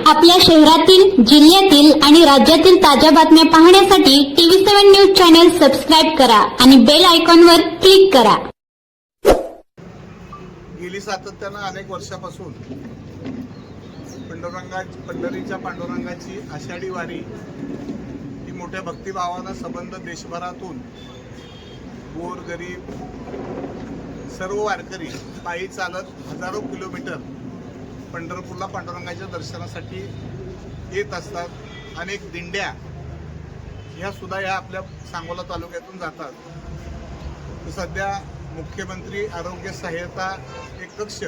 आपल्या शहरातील, जिल्ह्यातील आणि राज्यातील ताज्या बातम्या पाहण्यासाठी TV7 न्यूज चॅनल सबस्क्राइब करा आणि बेल आयकॉनवर क्लिक करा. गेली सातत्यानं अनेक वर्षापासून पंढरीच्या पांडुरंगाची आषाढी वारी ही मोठ्या भक्तिभावानं संबंध देशभरातून गोरगरीब सर्व वारकरी पायी चालत हजारो किलोमीटर पंढरपूरला पांडुरंगाच्या दर्शनासाठी येत असतात. अनेक दिंड्या ह्या सुद्धा या आपल्या सांगोला तालुक्यातून जातात. तर सध्या मुख्यमंत्री आरोग्य सहाय्यता एक कक्ष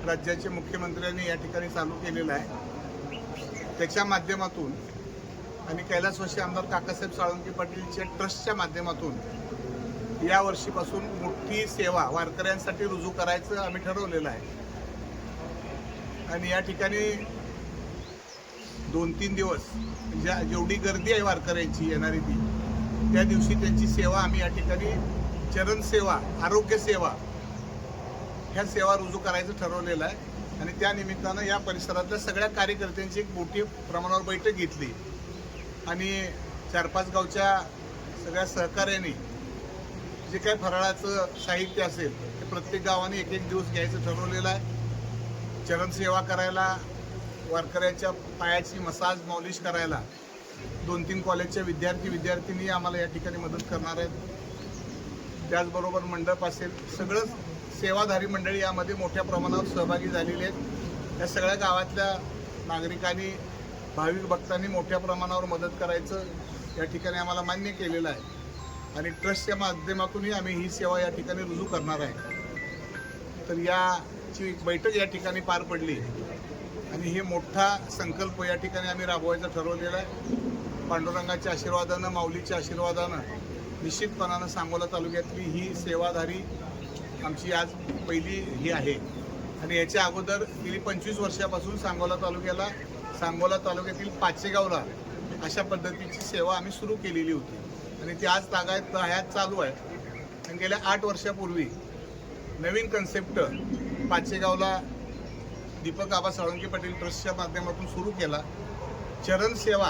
राज्याचे मुख्यमंत्र्यांनी या ठिकाणी चालू केलेला आहे. त्याच्या माध्यमातून आणि कैलासवासी आमदार काकासाहेब साळुंखे पाटीलच्या ट्रस्टच्या माध्यमातून या वर्षीपासून मोठी सेवा वारकऱ्यांसाठी रुजू करायचं आम्ही ठरवलेलं आहे. आणि या ठिकाणी 2-3 दिवस जेवढी गर्दी आहे वारकऱ्यांची येणारी ती त्या दिवशी त्यांची सेवा आम्ही या ठिकाणी चरण सेवा, आरोग्य सेवा ह्या सेवा रुजू करायचं ठरवलेलं आहे. आणि त्या निमित्तानं या परिसरातल्या सगळ्या कार्यकर्त्यांची एक मोठी प्रमाणावर बैठक घेतली आणि 4-5 गावच्या सगळ्या सहकार्याने जे काही फराळाचं साहित्य असेल ते प्रत्येक गावाने एक दिवस घ्यायचं ठरवलेलं आहे. चरण सेवा करायला, वारकऱ्याच्या पायाची मसाज मॉलिश करायला 2-3 कॉलेजच्या विद्यार्थी आम्हाला या ठिकाणी मदत करणार आहेत. त्याचबरोबर मंडप असेल, सगळं सेवाधारी मंडळी यामध्ये मोठ्या प्रमाणावर सहभागी झालेली आहेत. या सगळ्या गावातल्या नागरिकांनी, भाविक भक्तांनी मोठ्या प्रमाणावर मदत करायचं या ठिकाणी आम्हाला मान्य केलेलं आहे. आणि ट्रस्टच्या माध्यमातूनही आम्ही ही सेवा या ठिकाणी रुजू करणार आहे. तर याची एक बैठक या ठिकाणी पार पडली आणि हे मोठा संकल्प या ठिकाणी आम्ही राबवायचा ठरवलेला आहे. पांडुरंगाच्या आशीर्वादानं, माऊलीच्या आशीर्वादानं निश्चितपणानं सांगोला तालुक्यातली ही सेवाधारी आमची आज पहिली ही आहे. आणि याच्या अगोदर गेली 25 वर्षापासून सांगोला तालुक्यातील पाचेगावला अशा पद्धतीची सेवा आम्ही सुरू केलेली होती आणि ती आज तागायत चालू आहे. आणि गेल्या 8 वर्षापूर्वी नवीन कन्सेप्ट पाचेगावला दीपक आबा साळुंखे पाटील ट्रस्टच्या माध्यमातून सुरू केला. चरण सेवा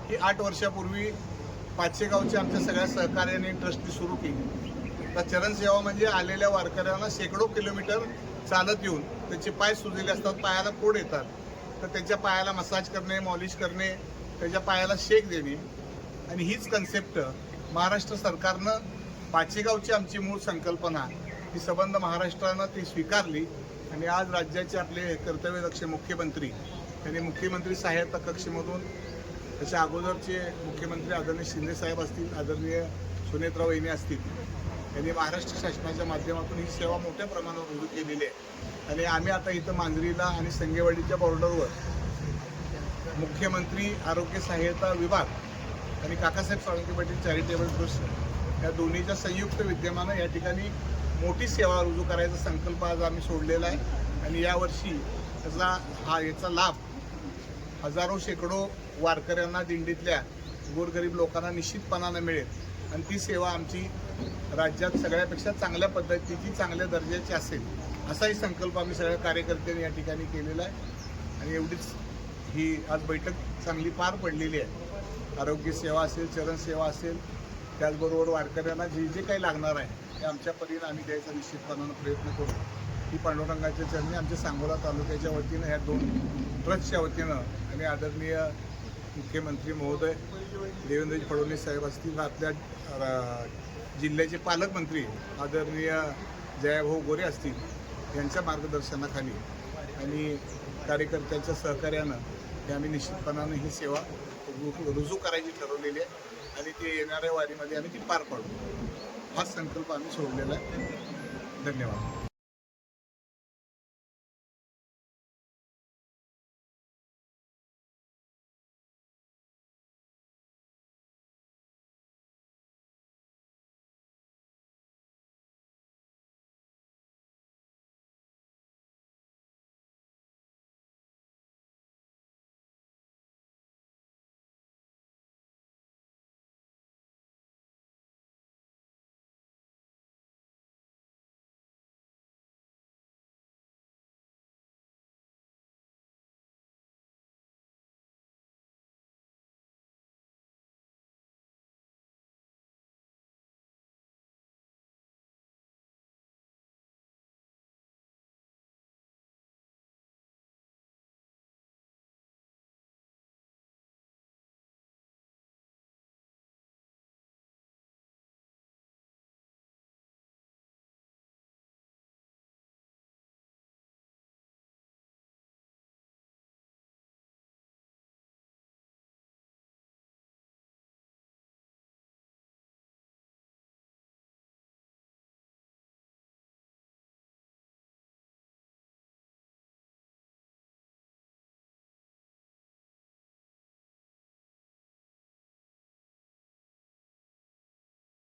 ही 8 वर्षापूर्वी पाचेगावच्या आमच्या सगळ्या सहकार्याने ट्रस्टने सुरू केली. तर चरण सेवा म्हणजे आलेल्या वारकऱ्यांना शेकडो किलोमीटर चालत येऊन त्यांचे पाय सुजलेले असतात, पायाला फोड येतात, तर त्यांच्या पायाला मसाज करणे, मॉलिश करणे, त्याच्या पायाला शेक देणे. आणि हीच कन्सेप्ट महाराष्ट्र सरकारनं, पाचेगावची आमची मूळ संकल्पना ही संबंध महाराष्ट्रानं ती स्वीकारली. आणि आज राज्याचे आपले कर्तव्यदक्ष मुख्यमंत्री यांनी मुख्यमंत्री सहाय्यता कक्षमधून, त्याच्या अगोदरचे मुख्यमंत्री आदरणीय शिंदेसाहेब असतील, आदरणीय सुनेत्राव वहिनी असतील, यांनी महाराष्ट्र शासनाच्या माध्यमातून ही सेवा मोठ्या प्रमाणावर रुजू केलेली आहे. आणि आम्ही आता इथं मांजरीला आणि संगेवाडीच्या बॉर्डरवर मुख्यमंत्री आरोग्य सहाय्यता विभाग आणि काकासाहेब साळुंखे पाटील चॅरिटेबल ट्रस्ट या दोन्हीच्या संयुक्त विद्यमानं या ठिकाणी मोठी सेवा रुजू करायचा संकल्प आज आम्ही सोडलेला आहे. आणि यावर्षी याचा लाभ हजारो शेकडो वारकऱ्यांना, दिंडीतल्या गोरगरीब लोकांना निश्चितपणानं मिळेल. आणि ती सेवा आमची राज्यात सगळ्यापेक्षा चांगल्या पद्धतीची, चांगल्या दर्जाची असेल असाही संकल्प आम्ही सगळ्या कार्यकर्त्यांनी या ठिकाणी केलेला आहे. आणि एवढीच ही आज बैठक चांगली पार पडलेली आहे. आरोग्य सेवा असेल, चरण सेवा असेल, त्याचबरोबर वारकऱ्यांना जे काही लागणार आहे ते आमच्या परीने आम्ही द्यायचा निश्चितपणानं प्रयत्न करू. ही पांडुरंगाच्या चरणी आमच्या सांगोला तालुक्याच्या वतीनं, ह्या 2 ट्रस्टच्या वतीनं आणि आदरणीय मुख्यमंत्री महोदय देवेंद्रजी फडणवीस साहेब असतील, आपल्या जिल्ह्याचे पालकमंत्री आदरणीय जयाभाऊ गोरे असतील, यांच्या मार्गदर्शनाखाली आणि कार्यकर्त्यांच्या सहकार्यानं हे आम्ही निश्चितपणानं ही सेवा रुजू करायची ठरवलेली आहे. आणि ते येणाऱ्या वारीमध्ये आम्ही ती पार पाडू, हा संकल्प आम्ही सोडलेला आहे. धन्यवाद.